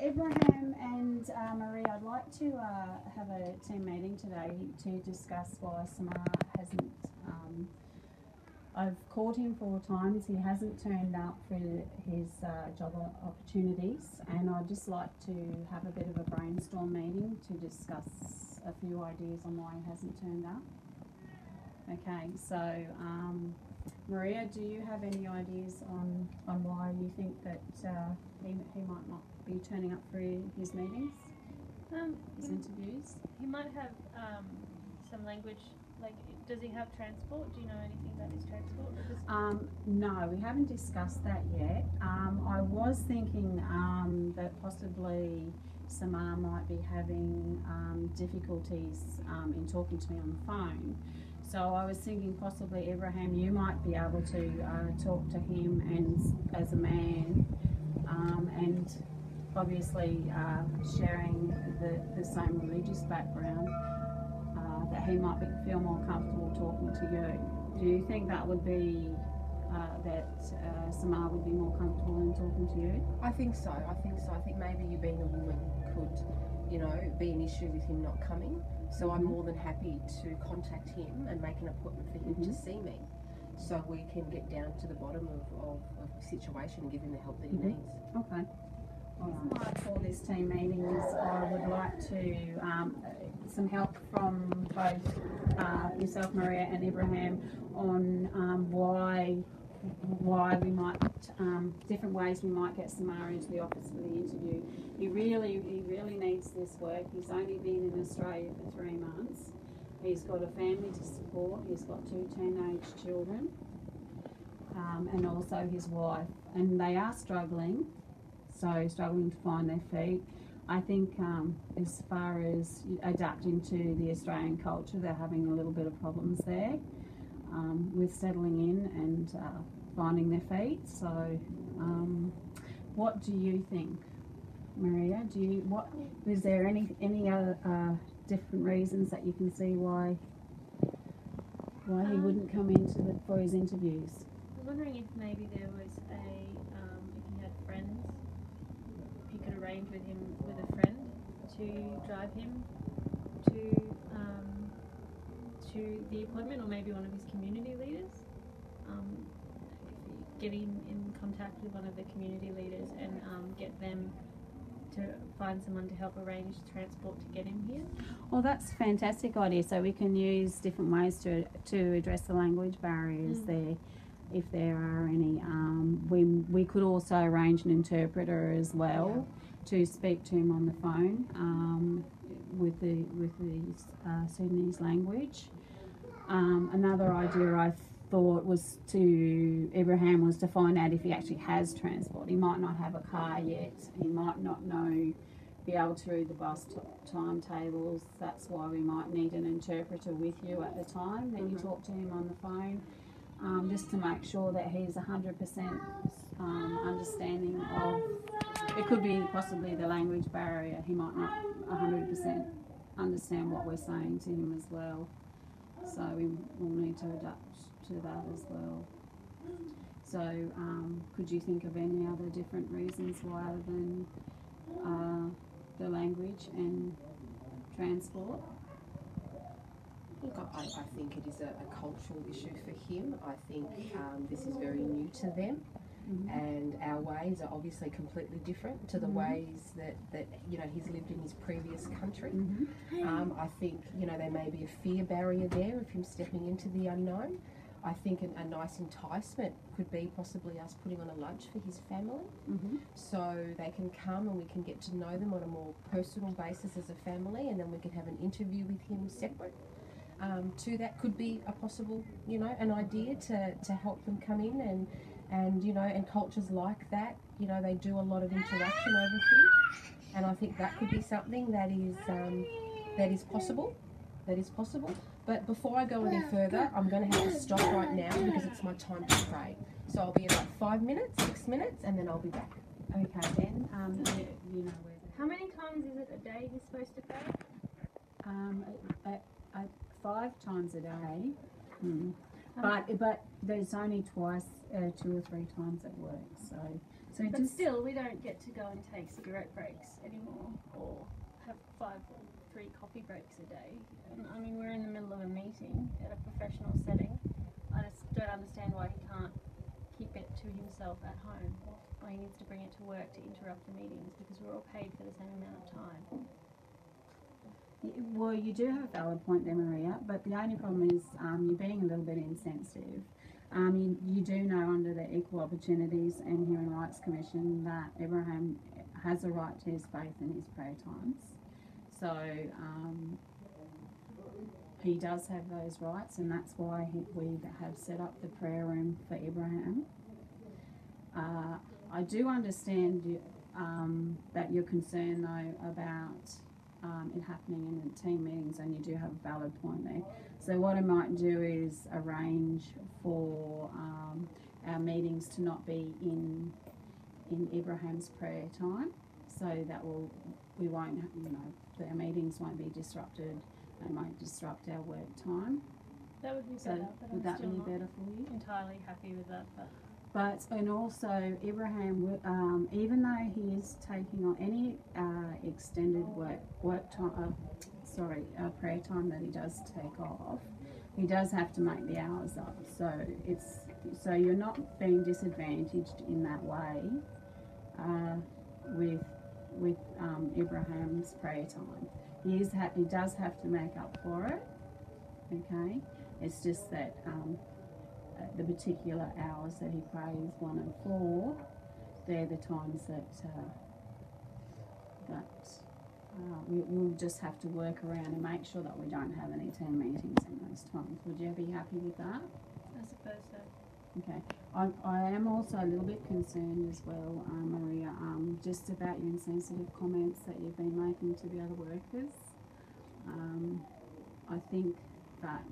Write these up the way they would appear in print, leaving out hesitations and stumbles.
Abraham and Maria, I'd like to have a team meeting today to discuss why Samar hasn't. I've called him 4 times. He hasn't turned up for his job opportunities, and I'd just like to have a bit of a brainstorm meeting to discuss a few ideas on why he hasn't turned up. Okay, so Maria, do you have any ideas on why you think that he might not be turning up for his meetings, his interviews? He might have some language, like, does he have transport? Do you know anything about his transport? No, we haven't discussed that yet. I was thinking that possibly Samar might be having difficulties in talking to me on the phone. So I was thinking possibly, Abraham, you might be able to talk to him and as a man, and obviously sharing the same religious background, that he might feel more comfortable talking to you. Do you think that would be that Samar would be more comfortable in talking to you? I think so. I think maybe you being a woman could, be an issue with him not coming. So I'm more than happy to contact him and make an appointment for him to see me, so we can get down to the bottom of the situation and give him the help that he needs. Okay. All right. For this team meeting is I would like to some help from both yourself, Maria, and Abraham on why we might different ways we might get Samar into the office for the interview. He really needs this work. He's only been in Australia for 3 months. He's got a family to support. He's got 2 teenage children, and also his wife, and they are struggling to find their feet. I think as far as adapting to the Australian culture, they're having a little bit of problems there with settling in and finding their feet. So what do you think, Maria? Is there any other different reasons that you can see why he wouldn't come for his interviews? I'm wondering if maybe there was if he had friends, if you could arrange with a friend to drive him to the appointment, or maybe one of his community leaders. Get him in contact with one of the community leaders and get them to find someone to help arrange transport to get him here. Well, that's a fantastic idea. So we can use different ways to address the language barriers there, if there are any. We could also arrange an interpreter as well to speak to him on the phone with the Sudanese language. Another idea I thought was Abraham was to find out if he actually has transport. He might not have a car yet. He might not be able to read the bus timetables. That's why we might need an interpreter with you at the time that you talk to him on the phone, just to make sure that he's 100% understanding of. It could be possibly the language barrier. He might not 100% understand what we're saying to him as well. So we will need to adapt to that as well. So could you think of any other different reasons why other than the language and transport? Look, I think it is a cultural issue for him. I think this is very new to them. And our ways are obviously completely different to the ways that he's lived in his previous country. I think there may be a fear barrier there of him stepping into the unknown. I think a nice enticement could be possibly us putting on a lunch for his family, so they can come and we can get to know them on a more personal basis as a family, and then we can have an interview with him separate. To that could be a possible, an idea to help them come in and cultures like that, they do a lot of interaction over things, and I think that could be something that is possible. But before I go any further, I'm going to have to stop right now because it's my time to pray. So I'll be about 5 minutes, 6 minutes, and then I'll be back. Okay, then. You know where. How many times is it a day he's supposed to pray? 5 times a day. But there's only twice, 2 or 3 times at work. So But just still, we don't get to go and take cigarette breaks anymore, or have 5 or 3 coffee breaks a day. And, I mean, we're in the middle of a meeting at a professional setting. I just don't understand why he can't keep it to himself at home, or he needs to bring it to work to interrupt the meetings, because we're all paid for the same amount of time. well, you do have a valid point there, Maria, but the only problem is you're being a little bit insensitive. You do know under the Equal Opportunities and Human Rights Commission that Abraham has a right to his faith and his prayer times. So he does have those rights, and that's why we have set up the prayer room for Abraham. I do understand that you're concerned, though, about it happening in the team meetings, and you do have a valid point there. So what I might do is arrange for our meetings to not be in Abraham's prayer time, so that we won't, our meetings won't be disrupted and won't disrupt our work time. That would be So better, but would I'm that still be not better for you? entirely happy with that. And also Abraham, even though he is taking on any extended work time, prayer time that he does take off, he does have to make the hours up. So you're not being disadvantaged in that way with Abraham's prayer time. He does have to make up for it. Okay, it's just that. The particular hours that he prays 1 and 4, they're the times that we'll just have to work around and make sure that we don't have any team meetings in those times. Would you be happy with that? I suppose so. Okay. I am also a little bit concerned as well, Maria, just about your insensitive comments that you've been making to the other workers. I think that,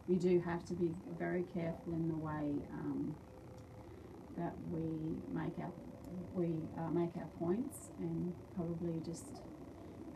we do have to be very careful in the way that we make our points, and probably just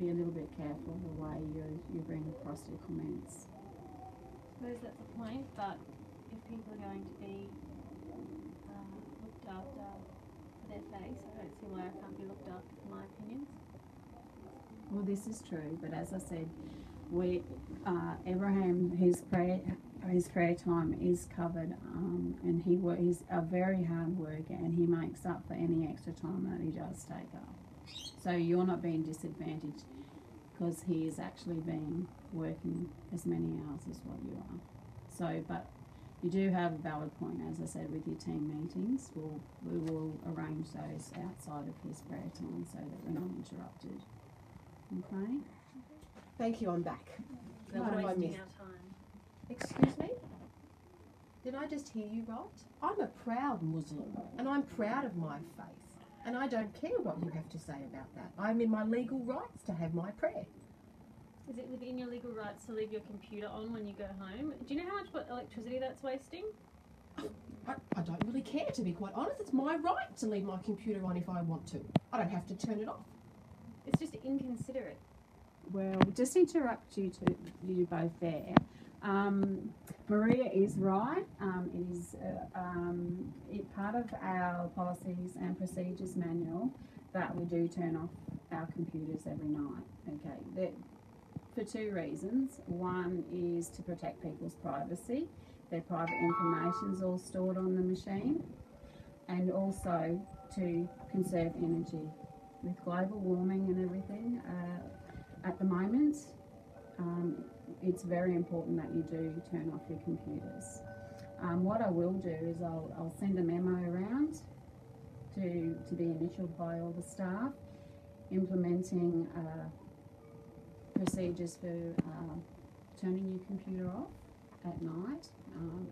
be a little bit careful the way you bring across your comments. I suppose that's the point, but if people are going to be looked after for their face, I don't see why I can't be looked after for my opinions. Well, this is true, but as I said, Abraham, his prayer time is covered, and he's a very hard worker, and he makes up for any extra time that he does take up. So you're not being disadvantaged because he is actually working as many hours as what you are. So, but you do have a valid point, as I said, with your team meetings. We will arrange those outside of his prayer time so that we're not interrupted. Okay. Thank you, I'm back. They're What have I wasting missed? our time. Excuse me? Did I just hear you right? I'm a proud Muslim, and I'm proud of my faith, and I don't care what you have to say about that. I'm in my legal rights to have my prayer. Is it within your legal rights to leave your computer on when you go home? Do you know how much electricity that's wasting? I don't really care, to be quite honest. It's my right to leave my computer on if I want to. I don't have to turn it off. It's just inconsiderate. Well, just to interrupt you both there. Maria is right. It is part of our policies and procedures manual that we do turn off our computers every night. Okay, for 2 reasons. One is to protect people's privacy. Their private information is all stored on the machine, and also to conserve energy. With global warming and everything at the moment, it's very important that you do turn off your computers. What I will do is I'll send a memo around to be initialed by all the staff, implementing procedures for turning your computer off at night,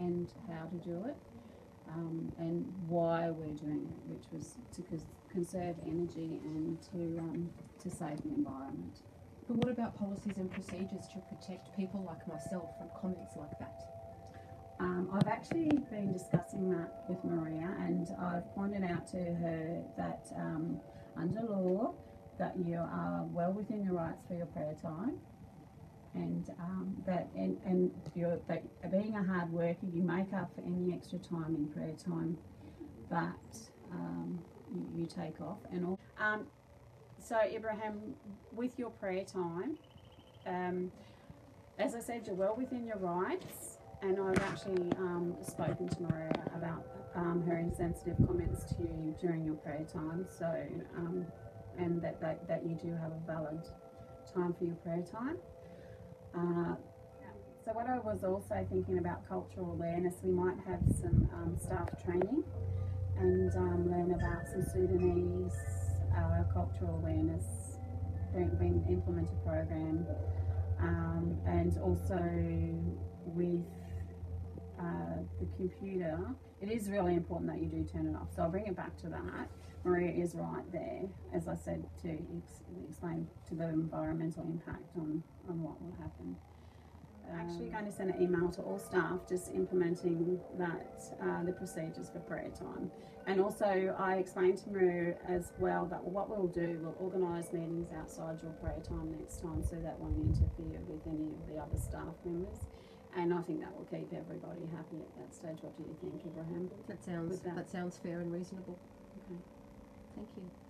and how to do it, and why we're doing it, which was to conserve energy and to save the environment. But what about policies and procedures to protect people like myself from comments like that? I've actually been discussing that with Maria, and I've pointed out to her that under law that you are well within your rights for your prayer time, and that being a hard worker, you make up for any extra time in prayer time that you take off. And all. So Ibrahim, with your prayer time, as I said, you're well within your rights, and I've actually spoken to Maria about her insensitive comments to you during your prayer time. So, and that you do have a valid time for your prayer time. So what I was also thinking about cultural awareness, we might have some staff training and learn about some Sudanese cultural awareness, being implemented program, and also with the computer. It is really important that you do turn it off. So I'll bring it back to that. Maria is right there, as I said, to explain to the environmental impact on what will happen. Actually going to send an email to all staff just implementing that, the procedures for prayer time. And also I explained to Maria as well that what we'll do, we'll organise meetings outside your prayer time next time, so that won't interfere with any of the other staff members. And I think that will keep everybody happy at that stage. What do you think, Ibrahim? That sounds fair and reasonable. Okay. Thank you.